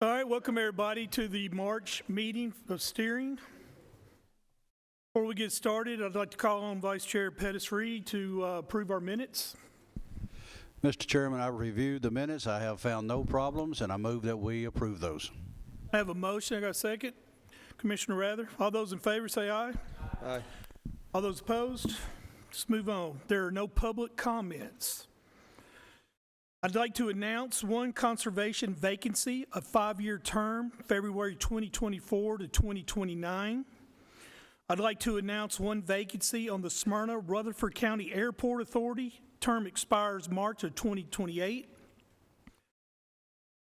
All right, welcome everybody to the March meeting of steering. Before we get started, I'd like to call on Vice Chair Pettis-Reed to approve our minutes. Mr. Chairman, I've reviewed the minutes. I have found no problems, and I move that we approve those. I have a motion. I got a second. Commissioner Rather. All those in favor say aye. Aye. All those opposed? Let's move on. There are no public comments. I'd like to announce one conservation vacancy, a 5-year term, February 2024 to 2029. I'd like to announce one vacancy on the Smyrna Rutherford County Airport Authority. Term expires March of 2028.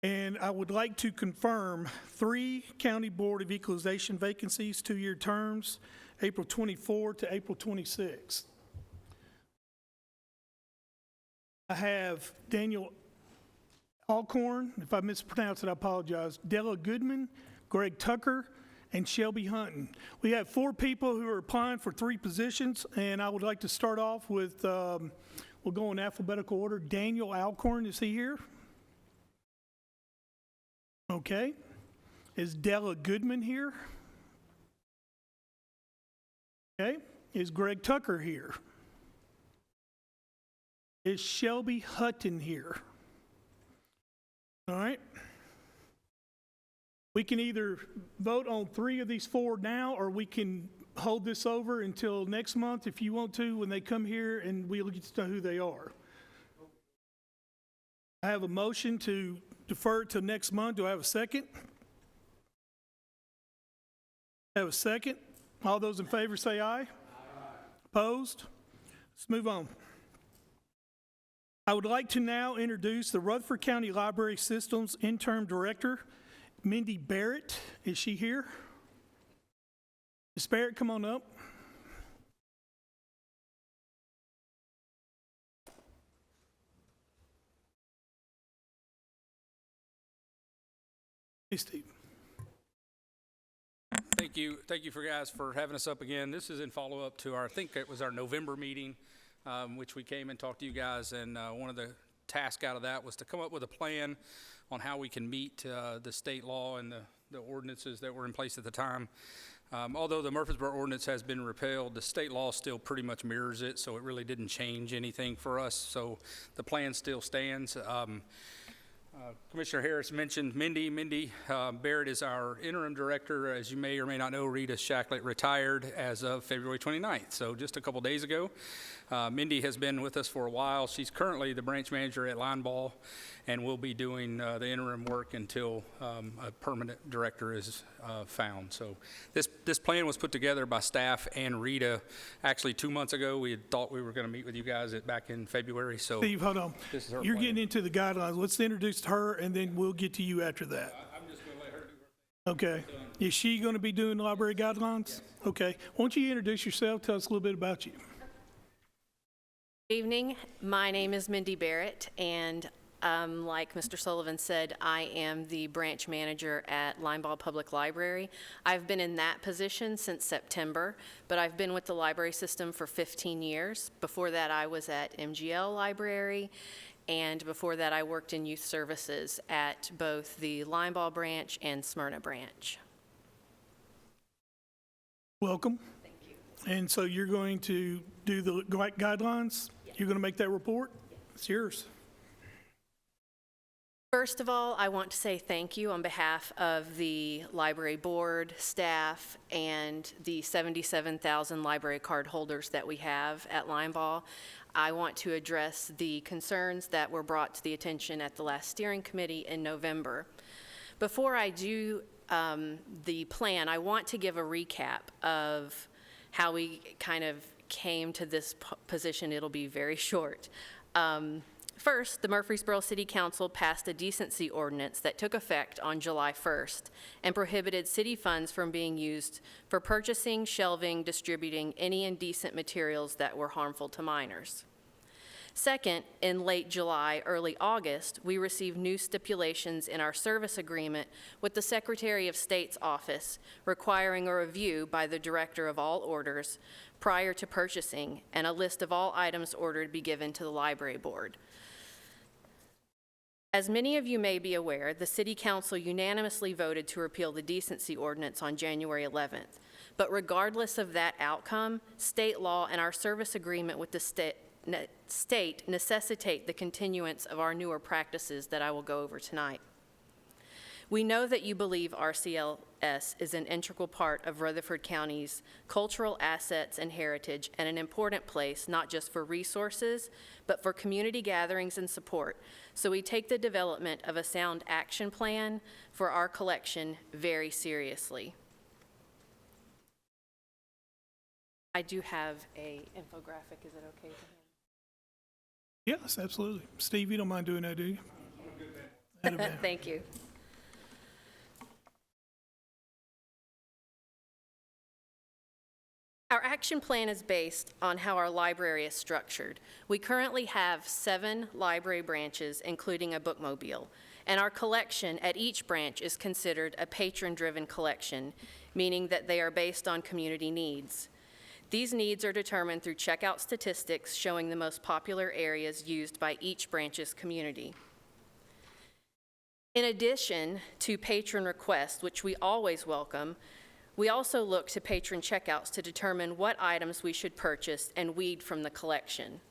And I would like to confirm 3 County Board of Equalization vacancies, 2-year terms, April 24 to April 26. I have Daniel Alcorn, if I mispronounce it, I apologize, Della Goodman, Greg Tucker, and Shelby Hunton. We have 4 people who are applying for 3 positions, and I would like to start off with, we'll go in alphabetical order. Daniel Alcorn, is he here? Okay. Is Della Goodman here? Okay. Is Greg Tucker here? Is Shelby Hutton here? All right. We can either vote on 3 of these 4 now, or we can hold this over until next month if you want to when they come here and we'll get to know who they are. I have a motion to defer it to next month. Do I have a second? I have a second. All those in favor say aye. Aye. Opposed? Let's move on. I would like to now introduce the Rutherford County Library Systems Interim Director, Mindy Barrett. Is she here? Ms. Barrett, come on up. Hey, Steve. Thank you guys for having us up again. This is in follow-up to our, I think it was our November meeting, which we came and talked to you guys, and one of the tasks out of that was to come up with a plan on how we can meet the state law and the ordinances that were in place at the time. Although the Murfreesboro ordinance has been repealed, the state law still pretty much mirrors it, so it really didn't change anything for us. So the plan still stands. Commissioner Harris mentioned Mindy. Mindy Barrett is our interim director. As you may or may not know, Rita Shacklet retired as of February 29th, so just a couple days ago. Mindy has been with us for a while. She's currently the branch manager at Lineball and will be doing the interim work until a permanent director is found. So this plan was put together by staff and Rita actually 2 months ago. We had thought we were going to meet with you guys back in February. So Steve, hold on. You're getting into the guidelines. Let's introduce her and then we'll get to you after that. I'm just going to let her do her thing. Okay. Is she going to be doing the library guidelines? Yes. Okay. Won't you introduce yourself? Tell us a little bit about you. Good evening. My name is Mindy Barrett, and like Mr. Sullivan said, I am the branch manager at Lineball Public Library. I've been in that position since September, but I've been with the library system for 15 years. Before that, I was at MGL Library, and before that, I worked in youth services at both the Lineball branch and Smyrna branch. Welcome. Thank you. And so you're going to do the guidelines? Yes. You're going to make that report? Yes. It's yours. First of all, I want to say thank you on behalf of the library board, staff, and the 77,000 library card holders that we have at Lineball. I want to address the concerns that were brought to the attention at the last steering committee in November. Before I do the plan, I want to give a recap of how we kind of came to this position. It'll be very short. First, the Murfreesboro City Council passed a decency ordinance that took effect on July 1st and prohibited city funds from being used for purchasing, shelving, distributing any indecent materials that were harmful to minors. Second, in late July, early August, we received new stipulations in our service agreement with the Secretary of State's office requiring a review by the Director of all orders prior to purchasing and a list of all items ordered be given to the Library Board. As many of you may be aware, the City Council unanimously voted to repeal the decency ordinance on January 11th. But regardless of that outcome, state law and our service agreement with the state necessitate the continuance of our newer practices that I will go over tonight. We know that you believe RCLS is an integral part of Rutherford County's cultural assets and heritage and an important place not just for resources, but for community gatherings and support. So we take the development of a sound action plan for our collection very seriously. I do have a infographic. Is it okay to hand? Yes, absolutely. Steve, you don't mind doing that, do you? Thank you. Our action plan is based on how our library is structured. We currently have 7 library branches, including a bookmobile, and our collection at each branch is considered a patron-driven collection, meaning that they are based on community needs. These needs are determined through checkout statistics showing the most popular areas used by each branch's community. In addition to patron requests, which we always welcome, we also look to patron checkouts to determine what items we should purchase and weed from the collection.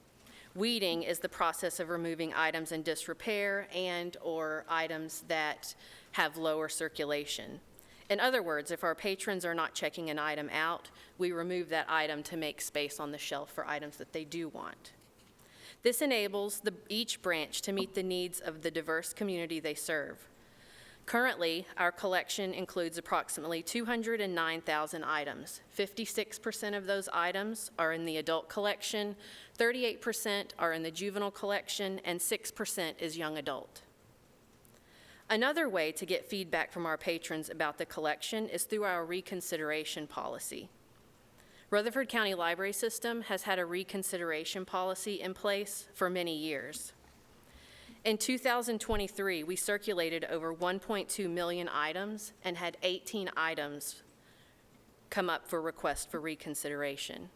Weeding is the process of removing items in disrepair and/or items that have lower circulation. In other words, if our patrons are not checking an item out, we remove that item to make space on the shelf for items that they do want. This enables each branch to meet the needs of the diverse community they serve. Currently, our collection includes approximately 209,000 items. 56% of those items are in the adult collection, 38% are in the juvenile collection, and 6% is young adult. Another way to get feedback from our patrons about the collection is through our reconsideration policy. Rutherford County Library System has had a reconsideration policy in place for many years. In 2023, we circulated over 1.2 million items and had 18 items come up for request for reconsideration.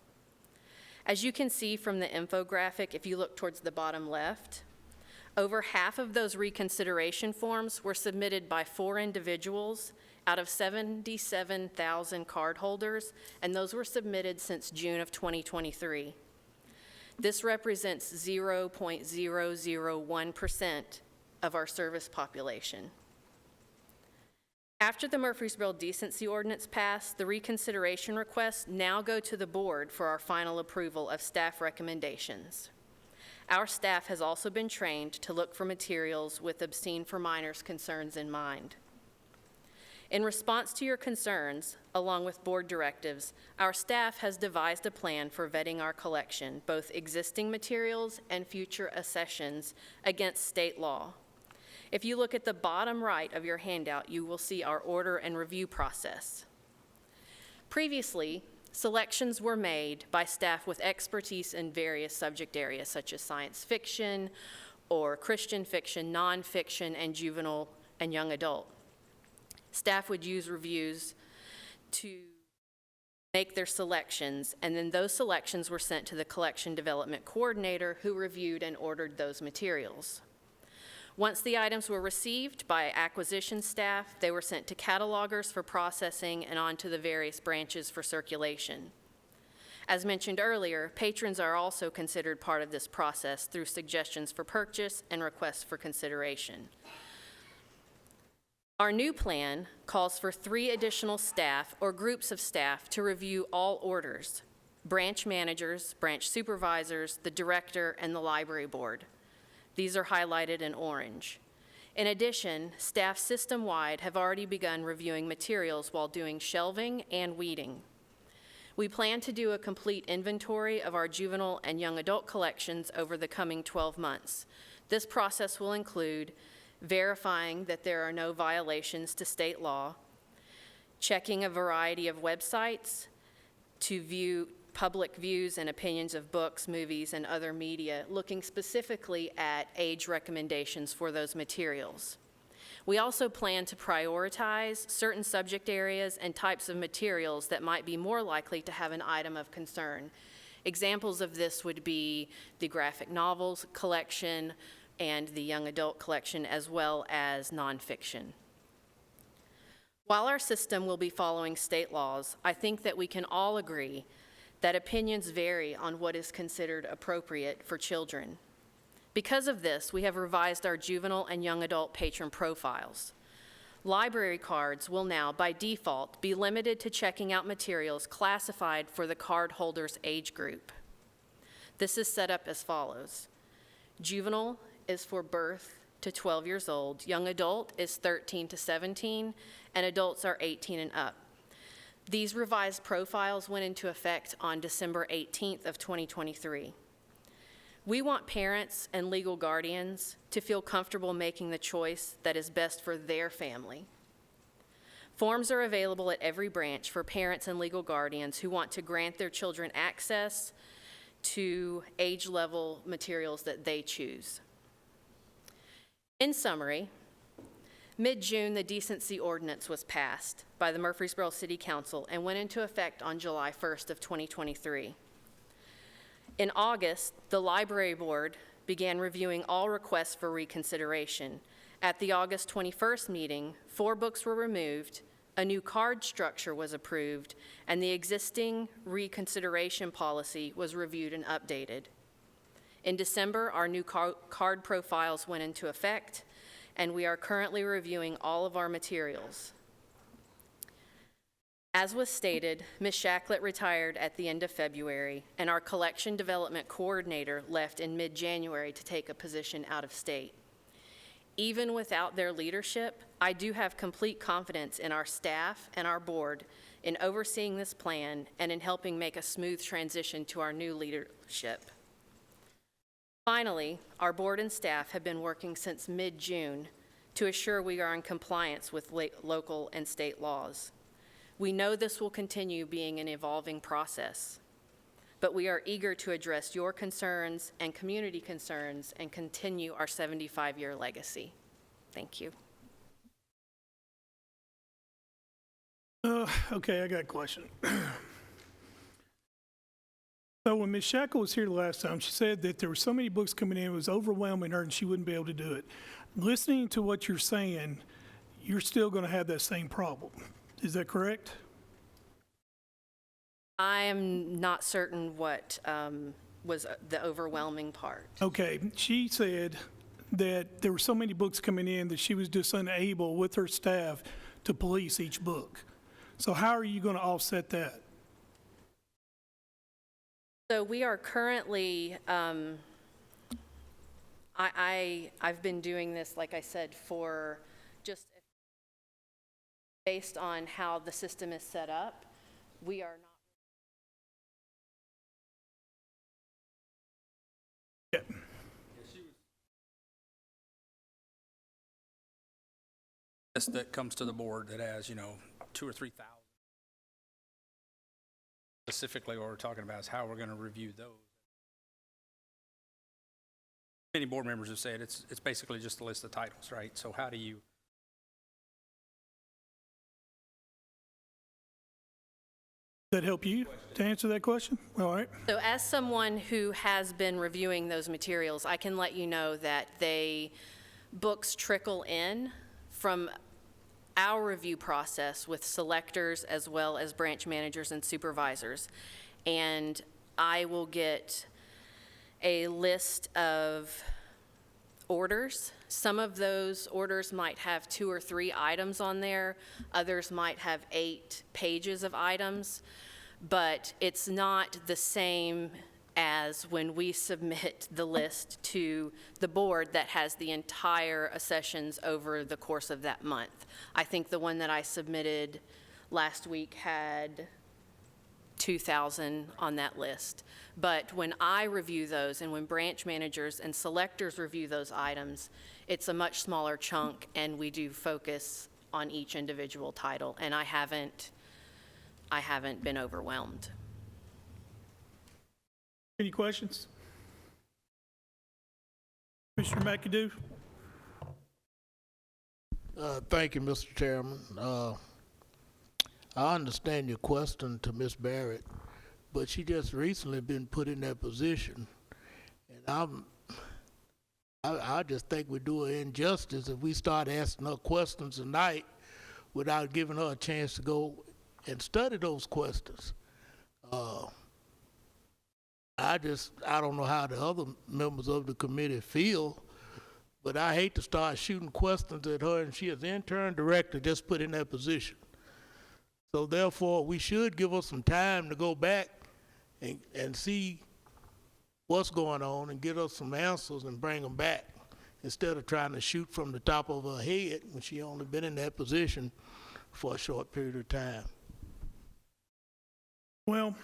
As you can see from the infographic, if you look towards the bottom left, over half of those reconsideration forms were submitted by 4 individuals out of 77,000 cardholders, and those were submitted since June of 2023. This represents 0.001% of our service population. After the Murfreesboro Decency Ordinance passed, the reconsideration requests now go to the board for our final approval of staff recommendations. Our staff has also been trained to look for materials with obscene for minors concerns in mind. In response to your concerns, along with board directives, our staff has devised a plan for vetting our collection, both existing materials and future accessions, against state law. If you look at the bottom right of your handout, you will see our order and review process. Previously, selections were made by staff with expertise in various subject areas such as science fiction or Christian fiction, nonfiction, and juvenile and young adult. Staff would use reviews to make their selections, and then those selections were sent to the collection development coordinator who reviewed and ordered those materials. Once the items were received by acquisition staff, they were sent to catalogers for processing and on to the various branches for circulation. As mentioned earlier, patrons are also considered part of this process through suggestions for purchase and requests for consideration. Our new plan calls for 3 additional staff or groups of staff to review all orders: branch managers, branch supervisors, the director, and the library board. These are highlighted in orange. In addition, staff system-wide have already begun reviewing materials while doing shelving and weeding. We plan to do a complete inventory of our juvenile and young adult collections over the coming 12 months. This process will include verifying that there are no violations to state law, checking a variety of websites to view public views and opinions of books, movies, and other media, looking specifically at age recommendations for those materials. We also plan to prioritize certain subject areas and types of materials that might be more likely to have an item of concern. Examples of this would be the graphic novels collection, and the young adult collection, as well as nonfiction. While our system will be following state laws, I think that we can all agree that opinions vary on what is considered appropriate for children. Because of this, we have revised our juvenile and young adult patron profiles. Library cards will now, by default, be limited to checking out materials classified for the card holder's age group. This is set up as follows. Juvenile is for birth to 12 years old, young adult is 13 to 17, and adults are 18 and up. These revised profiles went into effect on December 18th of 2023. We want parents and legal guardians to feel comfortable making the choice that is best for their family. Forms are available at every branch for parents and legal guardians who want to grant their children access to age-level materials that they choose. In summary, mid-June, the decency ordinance was passed by the Murfreesboro City Council and went into effect on July 1st of 2023. In August, the Library Board began reviewing all requests for reconsideration. At the August 21st meeting, 4 books were removed, a new card structure was approved, and the existing reconsideration policy was reviewed and updated. In December, our new card profiles went into effect, and we are currently reviewing all of our materials. As was stated, Ms. Shacklet retired at the end of February, and our collection development coordinator left in mid-January to take a position out of state. Even without their leadership, I do have complete confidence in our staff and our board in overseeing this plan and in helping make a smooth transition to our new leadership. Finally, our board and staff have been working since mid-June to assure we are in compliance with local and state laws. We know this will continue being an evolving process, but we are eager to address your concerns and community concerns and continue our 75-year legacy. Thank you. Okay, I got a question. So when Ms. Shackle was here the last time, she said that there were so many books coming in, it was overwhelming her and she wouldn't be able to do it. Listening to what you're saying, you're still going to have that same problem. Is that correct? I am not certain what was the overwhelming part. Okay, she said that there were so many books coming in that she was just unable with her staff to police each book. So how are you going to offset that? So we are currently, I've been doing this, like I said, for just based on how the system is set up, we are not. Yeah. That comes to the board that has, 2,000 or 3,000. Specifically, what we're talking about is how we're going to review those. Many board members have said it's basically just a list of titles, right? So how do you? Does that help you to answer that question? All right. So as someone who has been reviewing those materials, I can let you know that books trickle in from our review process with selectors as well as branch managers and supervisors. And I will get a list of orders. Some of those orders might have 2 or 3 items on there. Others might have 8 pages of items. But it's not the same as when we submit the list to the board that has the entire accessions over the course of that month. I think the one that I submitted last week had 2,000 on that list. But when I review those and when branch managers and selectors review those items, it's a much smaller chunk and we do focus on each individual title. And I haven't been overwhelmed. Any questions? Commissioner McAdoo? Thank you, Mr. Chairman. I understand your question to Ms. Barrett, but she just recently been put in that position, and I just think we do her injustice if we start asking her questions tonight without giving her a chance to go and study those questions. I don't know how the other members of the committee feel, but I hate to start shooting questions at her, and she is interim director just put in that position. So therefore, we should give her some time to go back and see what's going on and get us some answers and bring them back instead of trying to shoot from the top of her head when she only been in that position for a short period of time. Well,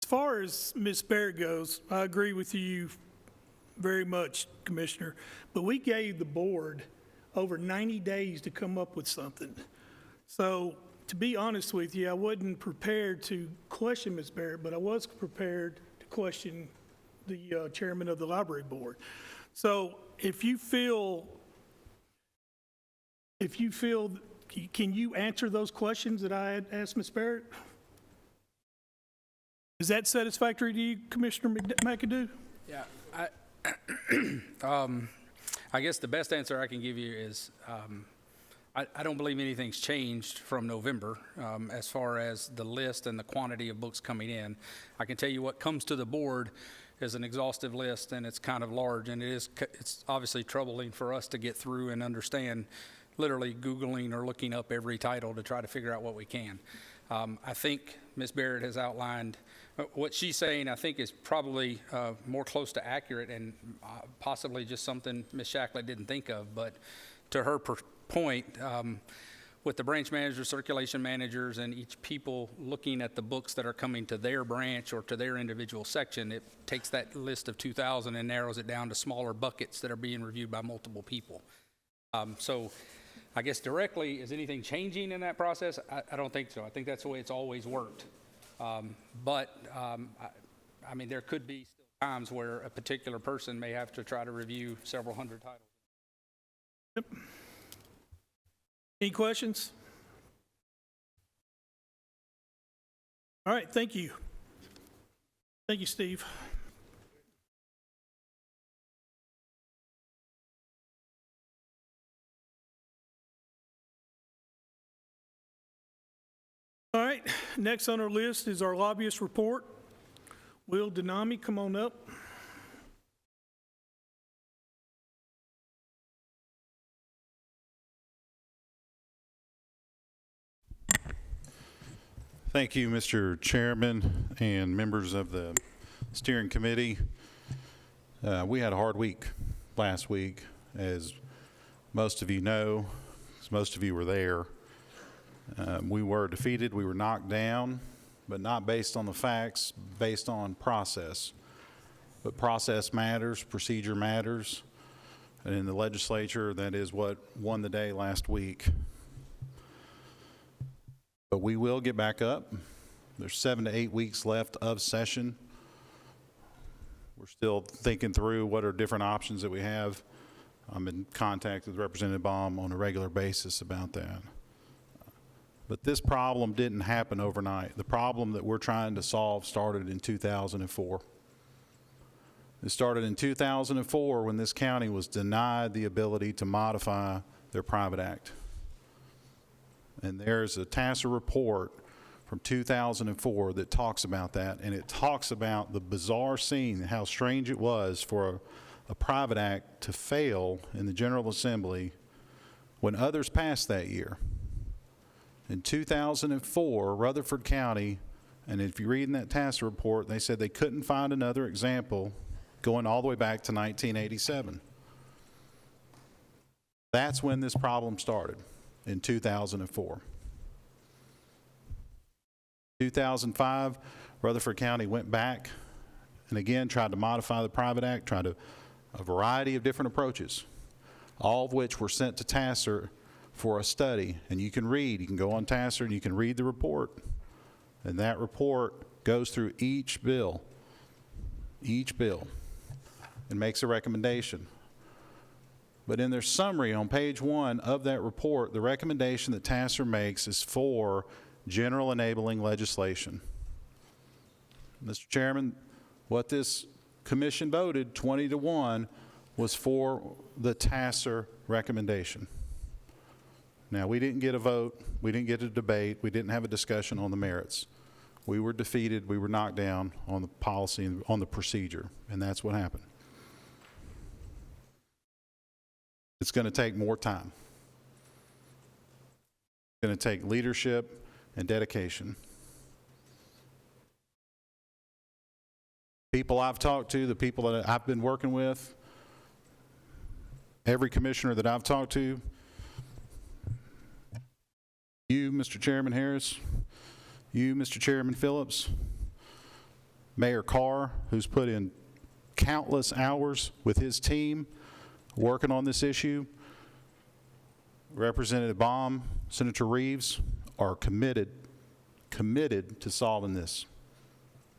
as far as Ms. Barrett goes, I agree with you very much, Commissioner, but we gave the board over 90 days to come up with something. So, to be honest with you, I wasn't prepared to question Ms. Barrett, but I was prepared to question the chairman of the library board. So, if you feel, can you answer those questions that I had asked Ms. Barrett? Is that satisfactory to you, Commissioner McAdoo? Yeah, I guess the best answer I can give you is I don't believe anything's changed from November as far as the list and the quantity of books coming in. I can tell you what comes to the board is an exhaustive list, and it's kind of large, and it's obviously troubling for us to get through and understand, literally Googling or looking up every title to try to figure out what we can. I think Ms. Barrett has outlined what she's saying. I think is probably more close to accurate and possibly just something Ms. Shacklett didn't think of. But to her point, with the branch managers, circulation managers, and each people looking at the books that are coming to their branch or to their individual section, it takes that list of 2,000 and narrows it down to smaller buckets that are being reviewed by multiple people. So I guess directly, is anything changing in that process? I don't think so. I think that's the way it's always worked. I mean, there could be still times where a particular person may have to try to review several hundred titles. Yep. Any questions? All right, thank you. Thank you, Steve. All right, next on our list is our lobbyist report. Will Denami, come on up. Thank you, Mr. Chairman and members of the steering committee. We had a hard week last week, as most of you know, as most of you were there. We were defeated, we were knocked down, but not based on the facts, based on process. But process matters, procedure matters, and in the legislature, that is what won the day last week. But we will get back up. There's 7 to 8 weeks left of session. We're still thinking through what are different options that we have. I'm in contact with Representative Baum on a regular basis about that. But this problem didn't happen overnight. The problem that we're trying to solve started in 2004. It started in 2004 when this county was denied the ability to modify their private act. And there's a TASA report from 2004 that talks about that, and it talks about the bizarre scene, how strange it was for a private act to fail in the General Assembly when others passed that year. In 2004, Rutherford County, and if you read in that TASA report, they said they couldn't find another example going all the way back to 1987. That's when this problem started, in 2004. 2005, Rutherford County went back and again tried to modify the private act, tried a variety of different approaches, all of which were sent to TASA for a study. And you can go on TASA and you can read the report. And that report goes through each bill, and makes a recommendation. But in their summary on page 1 of that report, the recommendation that TASA makes is for general enabling legislation. Mr. Chairman, what this commission voted 20-1 was for the TASER recommendation. Now, we didn't get a vote, we didn't get a debate, we didn't have a discussion on the merits. We were defeated, we were knocked down on the policy and on the procedure, and that's what happened. It's going to take more time. It's going to take leadership and dedication. People I've talked to, the people that I've been working with, every commissioner that I've talked to, you, Mr. Chairman Harris, you, Mr. Chairman Phillips, Mayor Carr, who's put in countless hours with his team working on this issue, Representative Baum, Senator Reeves are committed to solving this.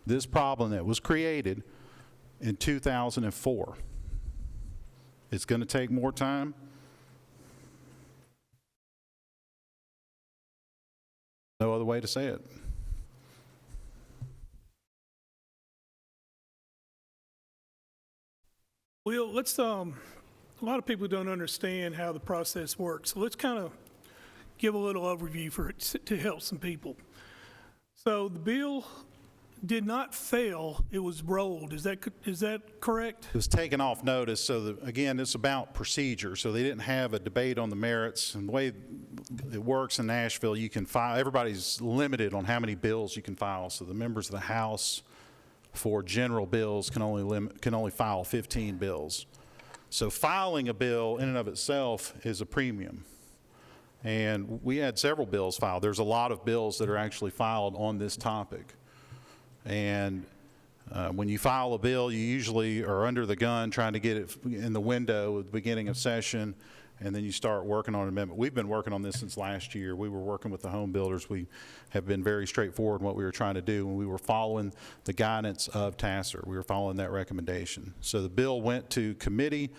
This problem that was created in 2004. It's going to take more time. No other way to say it. Well, let's, a lot of people don't understand how the process works. So let's kind of give a little overview to help some people. So the bill did not fail, it was rolled. Is that correct? It was taken off notice, so again, it's about procedure. So they didn't have a debate on the merits. And the way it works in Nashville, you can file, everybody's limited on how many bills you can file. So the members of the House for general bills can only file 15 bills. So filing a bill in and of itself is a premium. And we had several bills filed. There's a lot of bills that are actually filed on this topic. And when you file a bill, you usually are under the gun trying to get it in the window at the beginning of session, and then you start working on an amendment. We've been working on this since last year. We were working with the home builders. We have been very straightforward in what we were trying to do, and we were following the guidance of TASER. We were following that recommendation. So the bill went to committee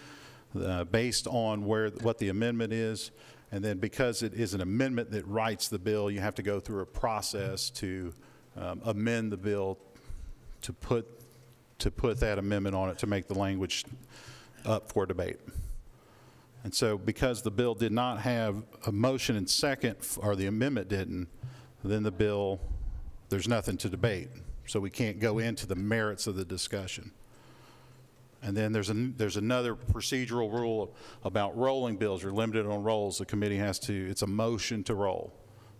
based on what the amendment is, and then because it is an amendment that writes the bill, you have to go through a process to amend the bill to put that amendment on it to make the language up for debate. And so because the bill did not have a motion and second, or the amendment didn't, then the bill, there's nothing to debate. So we can't go into the merits of the discussion. And then there's another procedural rule about rolling bills. You're limited on rolls. The committee has to, it's a motion to roll.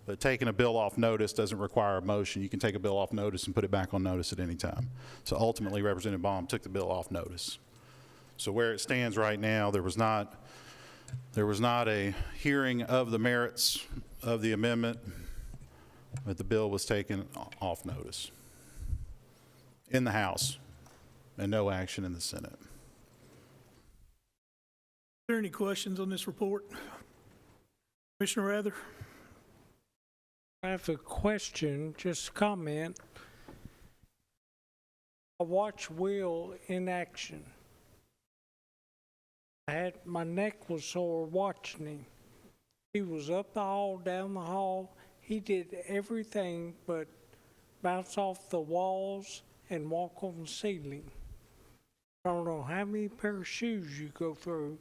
But taking a bill off notice doesn't require a motion. You can take a bill off notice and put it back on notice at any time. So ultimately, Representative Baum took the bill off notice. So where it stands right now, there was not a hearing of the merits of the amendment, but the bill was taken off notice in the House and no action in the Senate. Are there any questions on this report? Commissioner Rather? I have a question, just a comment. I watched Will in action. My neck was sore watching him. He was up the hall, down the hall. He did everything but bounce off the walls and walk on the ceiling. I don't know how many pair of shoes you go through,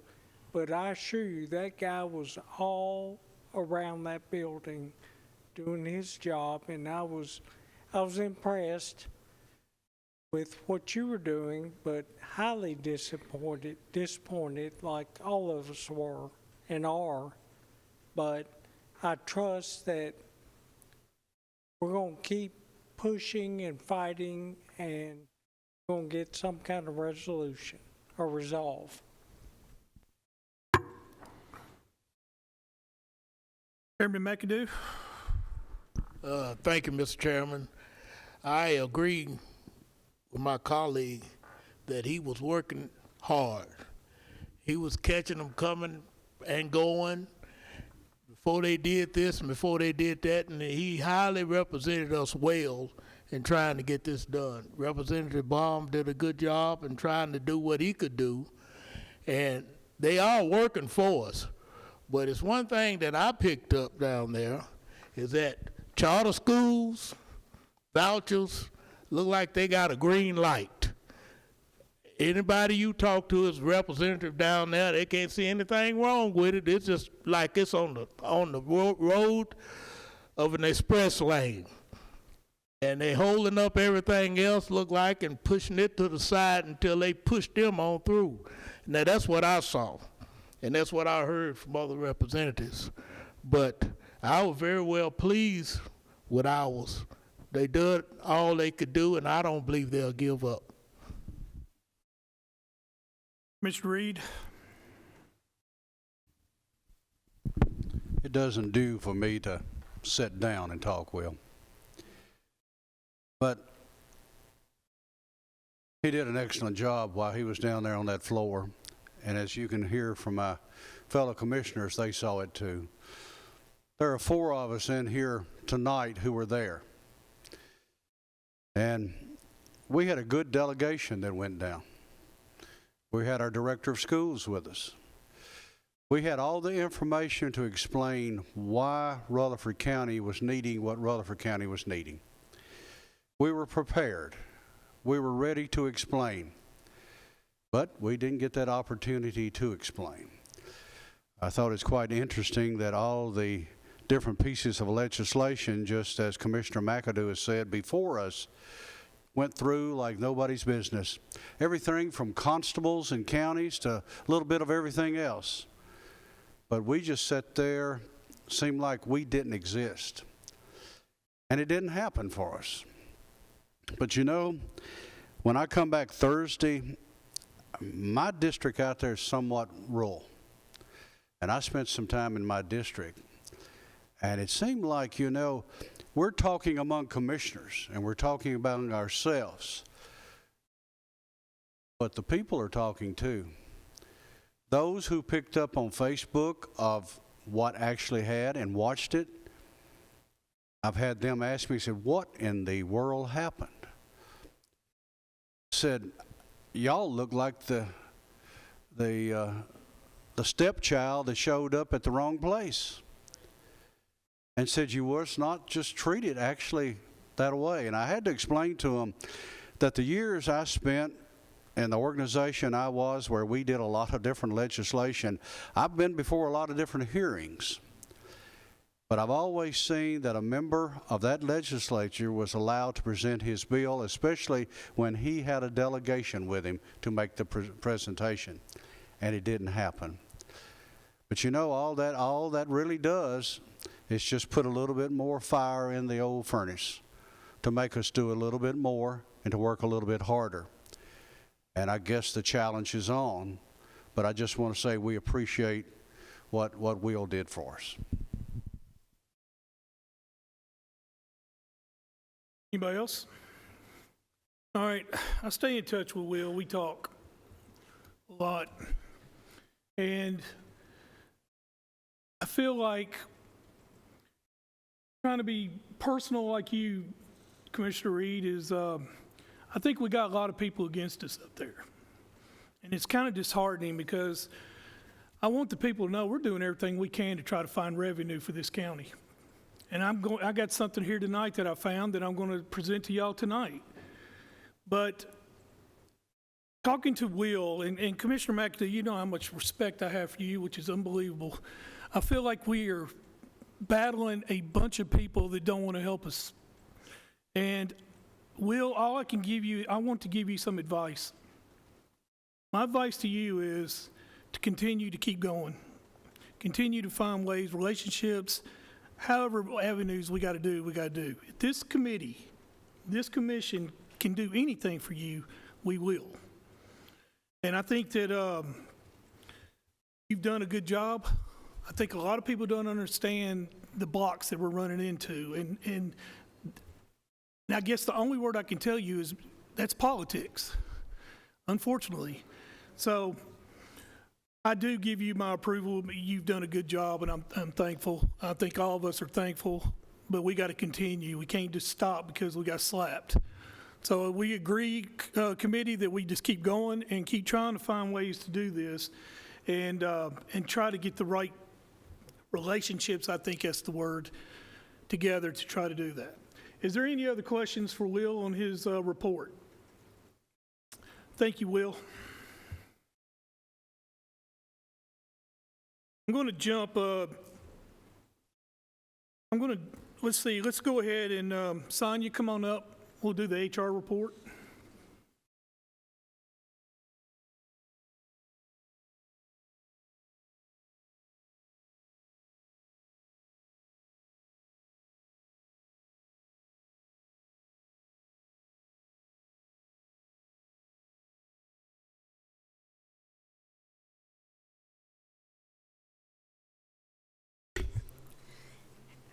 but I assure you that guy was all around that building doing his job, and I was impressed with what you were doing, but highly disappointed like all of us were and are. But I trust that we're going to keep pushing and fighting, and we're going to get some kind of resolution or resolve. Chairman McAdoo? Thank you, Mr. Chairman. I agree with my colleague that he was working hard. He was catching them coming and going before they did this and before they did that, and he highly represented us well in trying to get this done. Representative Baum did a good job in trying to do what he could do, and they are working for us. But it's one thing that I picked up down there is that charter schools, vouchers, look like they got a green light. Anybody you talk to is representative down there, they can't see anything wrong with it. It's just like it's on the road of an express lane. And they holding up everything else look like and pushing it to the side until they push them on through. Now that's what I saw. And that's what I heard from other representatives. But I was very well pleased with ours. They did all they could do, and I don't believe they'll give up. Mr. Reed? It doesn't do for me to sit down and talk, Will. But he did an excellent job while he was down there on that floor. And as you can hear from my fellow commissioners, they saw it too. There are 4 of us in here tonight who were there. And we had a good delegation that went down. We had our director of schools with us. We had all the information to explain why Rutherford County was needing what Rutherford County was needing. We were prepared. We were ready to explain. But we didn't get that opportunity to explain. I thought it's quite interesting that all the different pieces of legislation, just as Commissioner McAdoo has said before us, went through like nobody's business. Everything from constables and counties to a little bit of everything else. But we just sat there, seemed like we didn't exist. And it didn't happen for us. But you know, when I come back Thursday, my district out there is somewhat rural. And I spent some time in my district. And it seemed like, you know, we're talking among commissioners and we're talking about ourselves. But the people are talking too. Those who picked up on Facebook of what actually had and watched it, I've had them ask me, said, what in the world happened? Said, y'all look like the stepchild that showed up at the wrong place. And said you was not just treated actually that way. And I had to explain to them that the years I spent in the organization I was, where we did a lot of different legislation, I've been before a lot of different hearings. But I've always seen that a member of that legislature was allowed to present his bill, especially when he had a delegation with him to make the presentation. And it didn't happen. But you know, all that really does is just put a little bit more fire in the old furnace to make us do a little bit more and to work a little bit harder. And I guess the challenge is on, but I just want to say we appreciate what Will did for us. Anybody else? All right, I stay in touch with Will. We talk a lot. And I feel like trying to be personal like you, Commissioner Reed, is I think we got a lot of people against us up there. And it's kind of disheartening because I want the people to know we're doing everything we can to try to find revenue for this county. And I got something here tonight that I found that I'm going to present to y'all tonight. But talking to Will and Commissioner McAdoo, you know how much respect I have for you, which is unbelievable. I feel like we are battling a bunch of people that don't want to help us. And Will, all I can give you, I want to give you some advice. My advice to you is to continue to keep going. Continue to find ways, relationships, however avenues we got to do. If this committee, this commission can do anything for you, we will. And I think that you've done a good job. I think a lot of people don't understand the blocks that we're running into. And I guess the only word I can tell you is that's politics, unfortunately. So I do give you my approval. You've done a good job, and I'm thankful. I think all of us are thankful, but we got to continue. We can't just stop because we got slapped. So we agree, committee, that we just keep going and keep trying to find ways to do this and try to get the right relationships, I think that's the word, together to try to do that. Is there any other questions for Will on his report? Thank you, Will. I'm going to jump, let's see, let's go ahead and, Sonia, come on up. We'll do the HR report.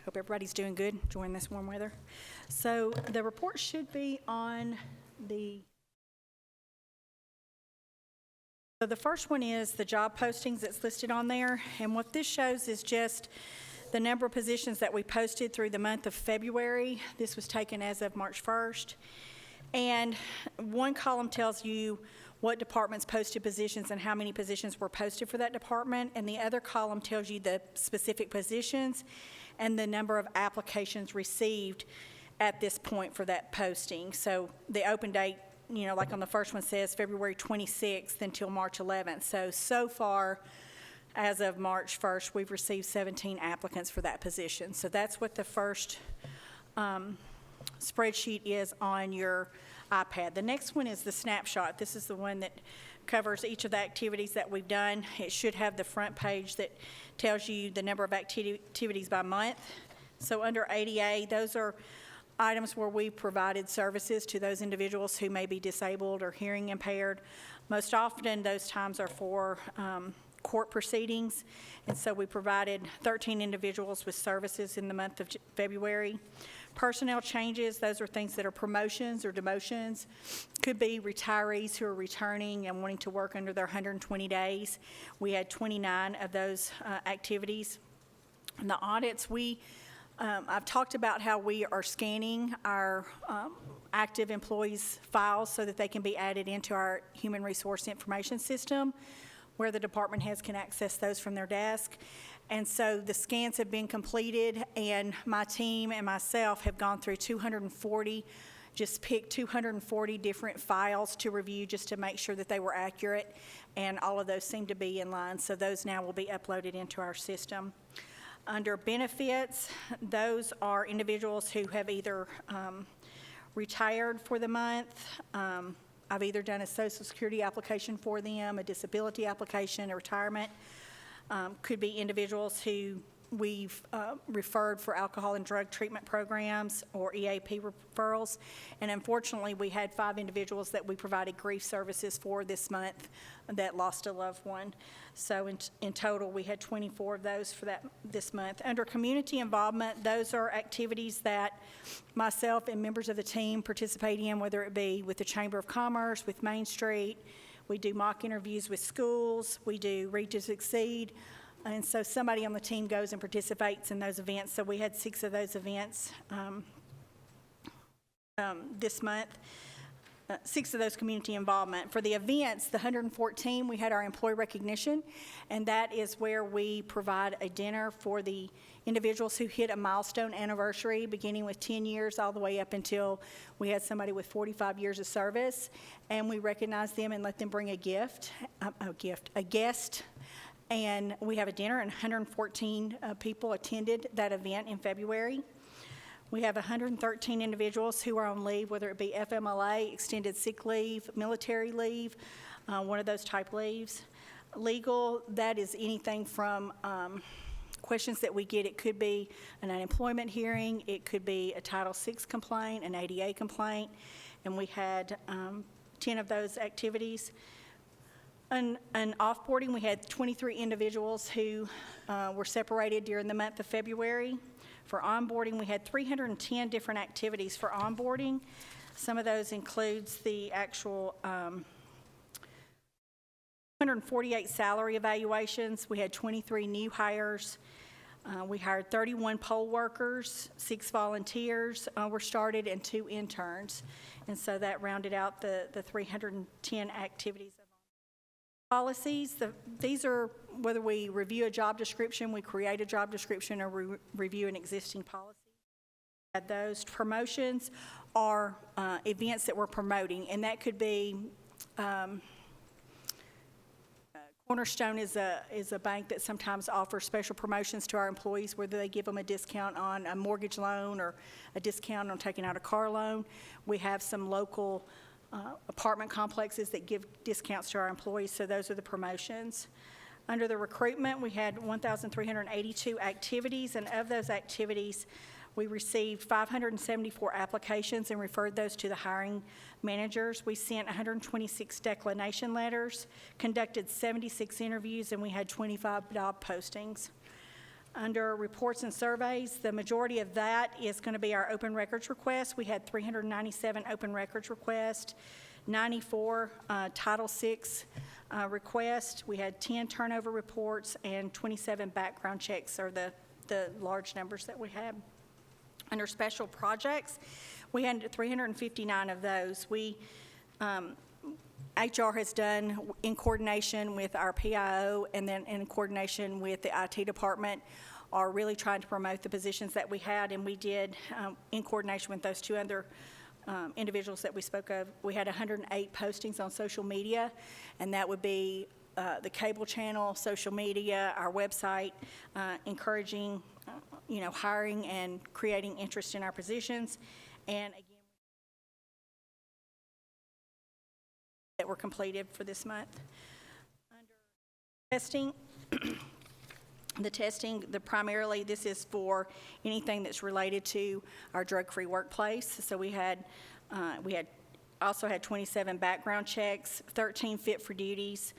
Hope everybody's doing good, enjoying this warm weather. So the report should be on the... So the first one is the job postings that's listed on there. And what this shows is just the number of positions that we posted through the month of February. This was taken as of March 1st. And one column tells you what departments posted positions and how many positions were posted for that department. And the other column tells you the specific positions and the number of applications received at this point for that posting. So the open date, you know, like on the first one says February 26th until March 11th. So far, as of March 1st, we've received 17 applicants for that position. So that's what the first spreadsheet is on your iPad. The next one is the snapshot. This is the one that covers each of the activities that we've done. It should have the front page that tells you the number of activities by month. So under ADA, those are items where we've provided services to those individuals who may be disabled or hearing impaired. Most often, those times are for court proceedings, and so we provided 13 individuals with services in the month of February. Personnel changes, those are things that are promotions or demotions. Could be retirees who are returning and wanting to work under their 120 days. We had 29 of those activities. And the audits, I've talked about how we are scanning our active employees' files so that they can be added into our human resource information system, where the department heads can access those from their desk. And so the scans have been completed, and my team and myself have gone through 240, just picked 240 different files to review just to make sure that they were accurate, and all of those seem to be in line. So those now will be uploaded into our system. Under benefits, those are individuals who have either retired for the month. I've either done a Social Security application for them, a disability application, a retirement. Could be individuals who we've referred for alcohol and drug treatment programs or EAP referrals. And unfortunately, we had 5 individuals that we provided grief services for this month that lost a loved one. So in total, we had 24 of those for this month. Under community involvement, those are activities that myself and members of the team participate in, whether it be with the Chamber of Commerce, with Main Street. We do mock interviews with schools. We do Read to Succeed. And so somebody on the team goes and participates in those events. So we had 6 of those events this month. 6 of those community involvement. For the events, the 114, we had our employee recognition, and that is where we provide a dinner for the individuals who hit a milestone anniversary, beginning with 10 years all the way up until we had somebody with 45 years of service, and we recognize them and let them bring a guest, and we have a dinner, and 114 people attended that event in February. We have 113 individuals who are on leave, whether it be FMLA, extended sick leave, military leave, one of those type leaves. Legal, that is anything from questions that we get. It could be an unemployment hearing, it could be a Title VI complaint, an ADA complaint, and we had 10 of those activities. And offboarding, we had 23 individuals who were separated during the month of February. For onboarding, we had 310 different activities for onboarding. Some of those includes the actual 148 salary evaluations. We had 23 new hires. We hired 31 poll workers, 6 volunteers were started, and 2 interns. And so that rounded out the 310 activities. Policies, these are whether we review a job description, we create a job description, or review an existing policy. Those promotions are events that we're promoting, and that could be Cornerstone is a bank that sometimes offers special promotions to our employees, whether they give them a discount on a mortgage loan or a discount on taking out a car loan. We have some local apartment complexes that give discounts to our employees, so those are the promotions. Under the recruitment, we had 1,382 activities, and of those activities, we received 574 applications and referred those to the hiring managers. We sent 126 declination letters, conducted 76 interviews, and we had 25 job postings. Under reports and surveys, the majority of that is going to be our open records requests. We had 397 open records requests, 94 Title VI requests. We had 10 turnover reports, and 27 background checks are the large numbers that we had. Under special projects, we had 359 of those. HR has done, in coordination with our PIO and then in coordination with the IT department, are really trying to promote the positions that we had, and we did, in coordination with those two other individuals that we spoke of. We had 108 postings on social media, and that would be the cable channel, social media, our website, encouraging hiring and creating interest in our positions. And again, that were completed for this month. Under testing, primarily this is for anything that's related to our drug-free workplace. So we also had 27 background checks, 13 fit for duties.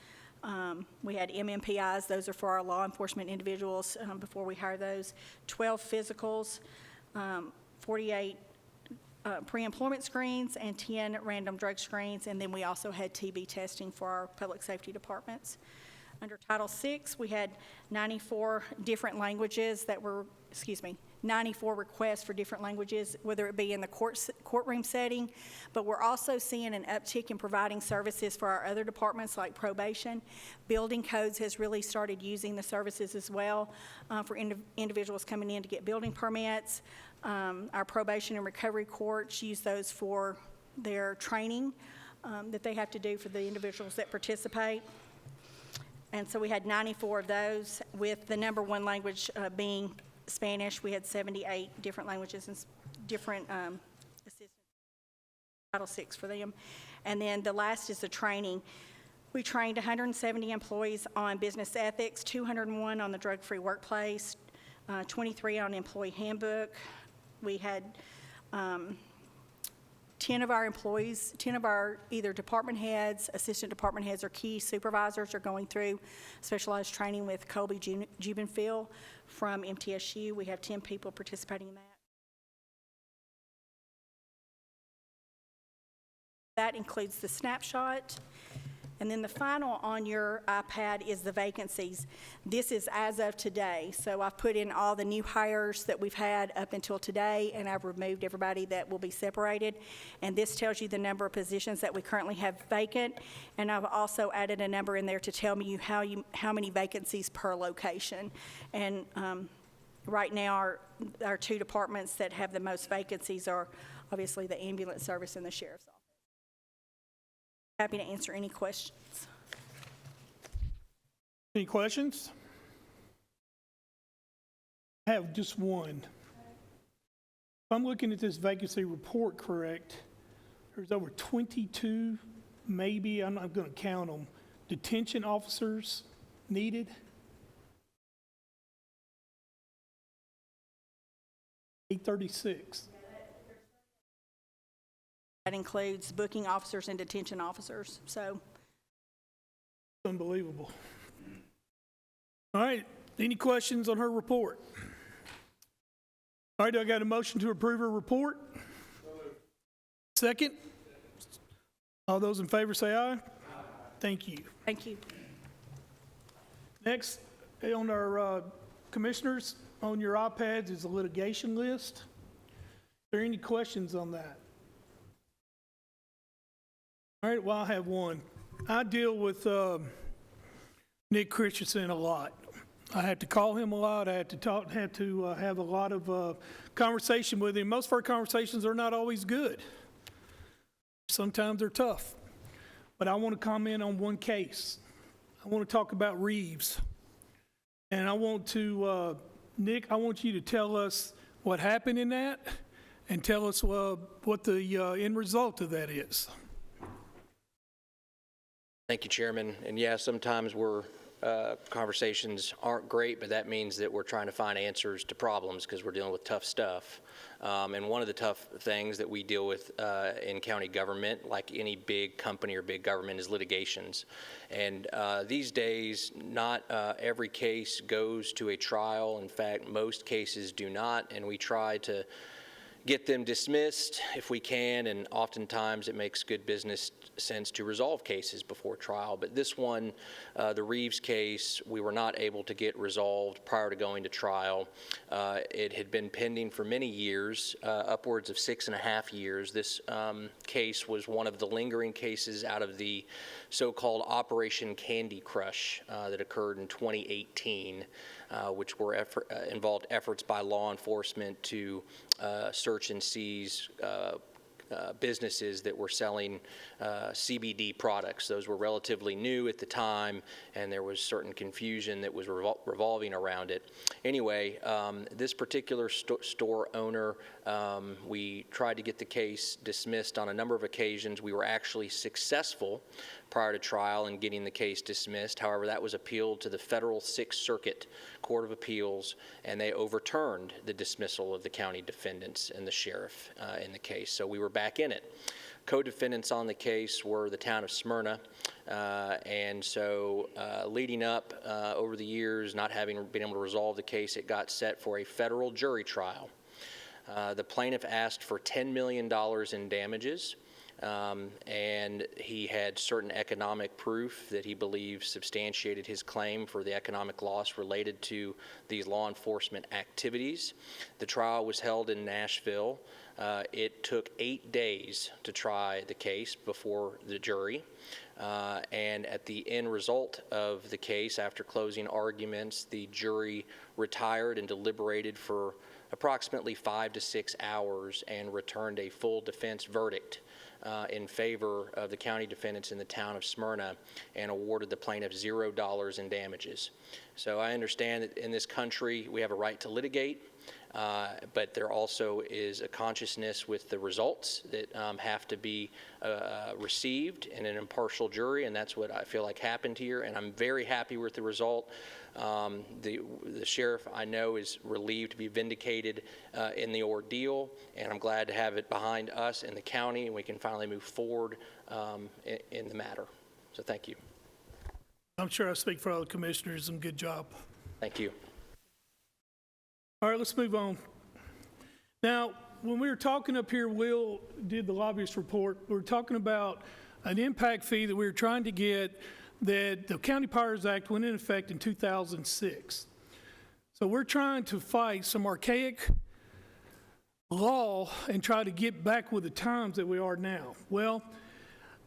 We had MMPIs, those are for our law enforcement individuals before we hire those, 12 physicals, 48 pre-employment screens, and 10 random drug screens, and then we also had TB testing for our public safety departments. Under Title VI, we had 94 different languages 94 requests for different languages, whether it be in the courtroom setting, but we're also seeing an uptick in providing services for our other departments like probation. Building codes has really started using the services as well for individuals coming in to get building permits. Our probation and recovery courts use those for their training that they have to do for the individuals that participate. And so we had 94 of those, with the number one language being Spanish. We had 78 different languages and different assistance, Title VI for them. And then the last is the training. We trained 170 employees on business ethics, 201 on the drug-free workplace, 23 on employee handbook. We had 10 of our employees, 10 of our either department heads, assistant department heads, or key supervisors are going through specialized training with Colby Jubenfield from MTSU. We have 10 people participating in that. That includes the snapshot. And then the final on your iPad is the vacancies. This is as of today. So I've put in all the new hires that we've had up until today, and I've removed everybody that will be separated. And this tells you the number of positions that we currently have vacant. And I've also added a number in there to tell me how many vacancies per location. And right now, our two departments that have the most vacancies are obviously the ambulance service and the sheriff's office. Happy to answer any questions. Any questions? I have just one. If I'm looking at this vacancy report correct, there's over 22, maybe, I'm not going to count them, detention officers needed. 836. That includes booking officers and detention officers, so. Unbelievable. All right, any questions on her report? All right, I got a motion to approve her report. Second? All those in favor say aye. Thank you. Thank you. Next, on our commissioners, on your iPads is a litigation list. Are there any questions on that? All right, well, I have one. I deal with Nick Christensen a lot. I have to call him a lot. I have to have a lot of conversation with him. Most of our conversations are not always good. Sometimes they're tough. but I want to comment on one case. I want to talk about Reeves. And I want to, Nick, I want you to tell us what happened in that and tell us what the end result of that is. Thank you, Chairman. And yeah, sometimes conversations aren't great, but that means that we're trying to find answers to problems because we're dealing with tough stuff. And one of the tough things that we deal with in county government, like any big company or big government, is litigations. And these days, not every case goes to a trial. In fact, most cases do not, and we try to get them dismissed if we can, and oftentimes it makes good business sense to resolve cases before trial. But this one, the Reeves case, we were not able to get resolved prior to going to trial. It had been pending for many years, upwards of 6.5 years. This case was one of the lingering cases out of the so-called Operation Candy Crush that occurred in 2018. Which involved efforts by law enforcement to search and seize businesses that were selling CBD products. Those were relatively new at the time, and there was certain confusion that was revolving around it. Anyway, this particular store owner, we tried to get the case dismissed on a number of occasions. We were actually successful prior to trial in getting the case dismissed. However, that was appealed to the Federal Sixth Circuit Court of Appeals, and they overturned the dismissal of the county defendants and the sheriff in the case. So we were back in it. Co-defendants on the case were the town of Smyrna, and so leading up over the years, not having been able to resolve the case, it got set for a federal jury trial. The plaintiff asked for $10 million in damages. And he had certain economic proof that he believes substantiated his claim for the economic loss related to these law enforcement activities. The trial was held in Nashville. It took 8 days to try the case before the jury. And at the end result of the case, after closing arguments, the jury retired and deliberated for approximately 5 to 6 hours and returned a full defense verdict in favor of the county defendants in the town of Smyrna and awarded the plaintiff $0 in damages. So I understand that in this country we have a right to litigate, but there also is a consciousness with the results that have to be received in an impartial jury, and that's what I feel like happened here, and I'm very happy with the result. The sheriff, I know, is relieved to be vindicated in the ordeal, and I'm glad to have it behind us in the county, and we can finally move forward in the matter. So thank you. I'm sure I speak for all the commissioners, and good job. Thank you. All right, let's move on. Now, when we were talking up here, Will did the lobbyist report. We were talking about an impact fee that we were trying to get that the County Powers Act went in effect in 2006. So we're trying to fight some archaic law and try to get back with the times that we are now. Well,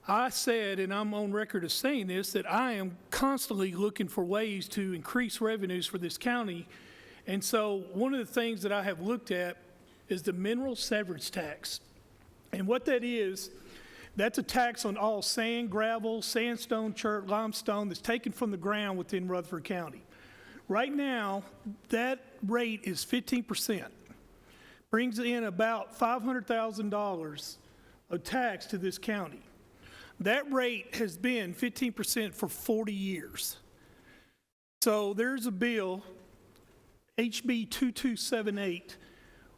I said, and I'm on record as saying this, that I am constantly looking for ways to increase revenues for this county. And so one of the things that I have looked at is the mineral severance tax. And what that is, that's a tax on all sand, gravel, sandstone, chert, limestone that's taken from the ground within Rutherford County. Right now, that rate is 15%. Brings in about $500,000 of tax to this county. That rate has been 15% for 40 years. So there's a bill, HB 2278,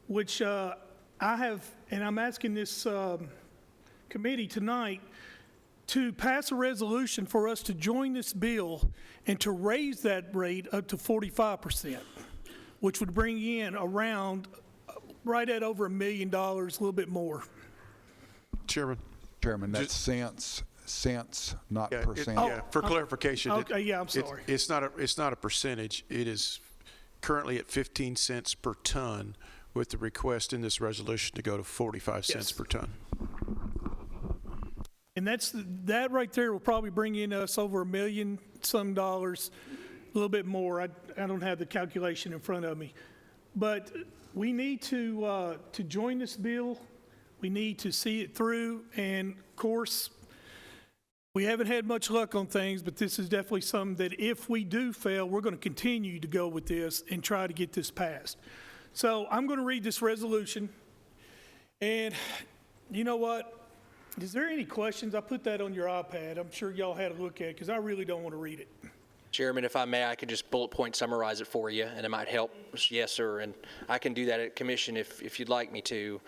which I have, and I'm asking this committee tonight to pass a resolution for us to join this bill and to raise that rate up to 45%, which would bring in around right at over $1 million, a little bit more. Chairman, that's cents, not yeah, percent. for clarification. Okay, yeah, I'm sorry. It's not a percentage. It is currently at 15 cents per ton, with the request in this resolution to go to 45 cents per ton. And that right there will probably bring in us over $1 million some dollars, a little bit more. I don't have the calculation in front of me, but we need to join this bill. We need to see it through, and of course, We haven't had much luck on things, but this is definitely something that if we do fail, we're going to continue to go with this and try to get this passed. So I'm going to read this resolution. And you know what? Is there any questions? I put that on your iPad. I'm sure y'all had a look at it because I really don't want to read it. Chairman, if I may, I could just bullet point summarize it for you, and it might help. Yes, sir, and I can do that at commission if you'd like me to.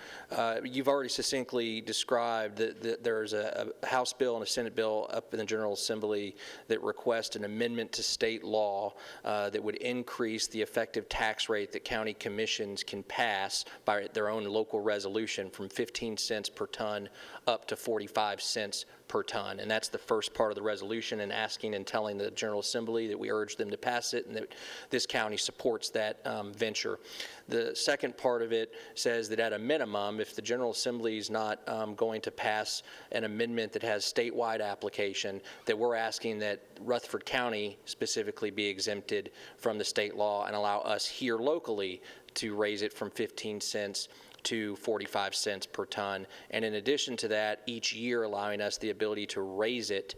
You've already succinctly described that there's a House bill and a Senate bill up in the General Assembly that request an amendment to state law that would increase the effective tax rate that county commissions can pass by their own local resolution from 15 cents per ton up to 45 cents per ton. And that's the first part of the resolution, and asking and telling the General Assembly that we urge them to pass it and that this county supports that venture. The second part of it says that at a minimum, if the General Assembly is not going to pass an amendment that has statewide application, that we're asking that Rutherford County specifically be exempted from the state law and allow us here locally to raise it from 15 cents to 45 cents per ton. And in addition to that, each year allowing us the ability to raise it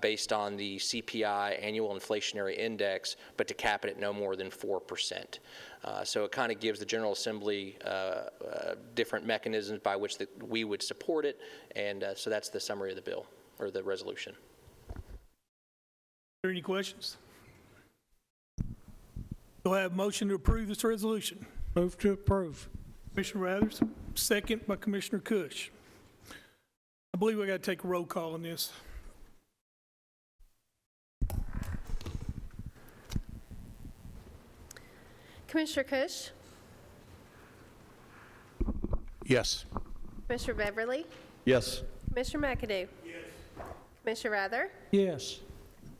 based on the CPI annual inflationary index, but to cap it at no more than 4%. So it kind of gives the General Assembly different mechanisms by which we would support it. And so that's the summary of the bill, or the resolution. Are there any questions? Do I have a motion to approve this resolution? Move to approve. Commissioner Rathers, second by Commissioner Cush. I believe we got to take a roll call on this. Commissioner Cush, Yes. Commissioner Beverly, Yes. Commissioner McAdoo. Yes. Commissioner Rather, Yes.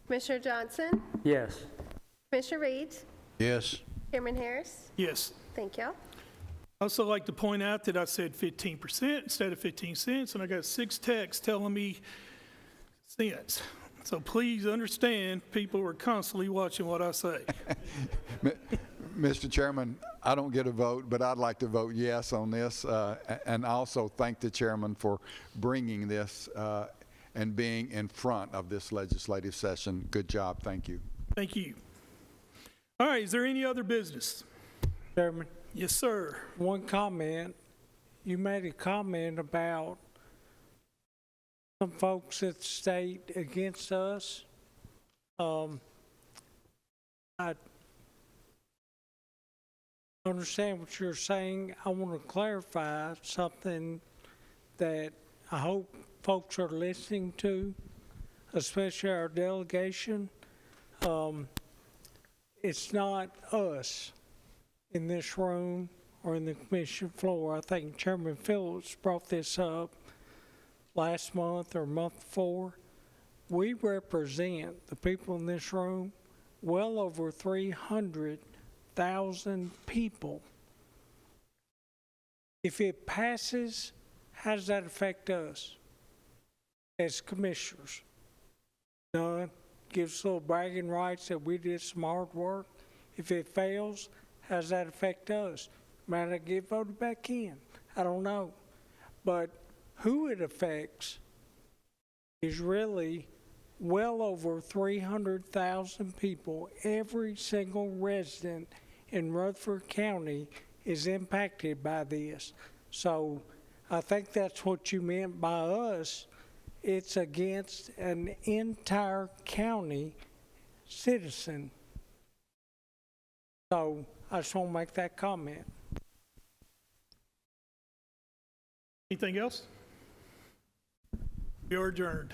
Commissioner Johnson, Yes. Commissioner Reed, Yes. Chairman Harris. Yes. Thank you. I also like to point out that I said 15% instead of 15 cents, and I got 6 texts telling me cents. So please understand, people are constantly watching what I say. Mr. Chairman, I don't get a vote, but I'd like to vote yes on this, and also thank the chairman for bringing this and being in front of this legislative session. Good job. Thank you. Thank you. All right, is there any other business? Chairman, Yes, sir. one comment. You made a comment about some folks at the state against us. I understand what you're saying. I want to clarify something that I hope folks are listening to, especially our delegation. It's not us in this room or in the commission floor. I think Chairman Phillips brought this up last month or month before. We represent, the people in this room, well over 300,000 people. If it passes, how does that affect us as commissioners? None. Gives us little bragging rights that we did some hard work. If it fails, how does that affect us? Might I get voted back in? I don't know. But who it affects is really well over 300,000 people. Every single resident in Rutherford County is impacted by this. So I think that's what you meant by us. It's against an entire county citizen. So I just want to make that comment. Anything else? We are adjourned.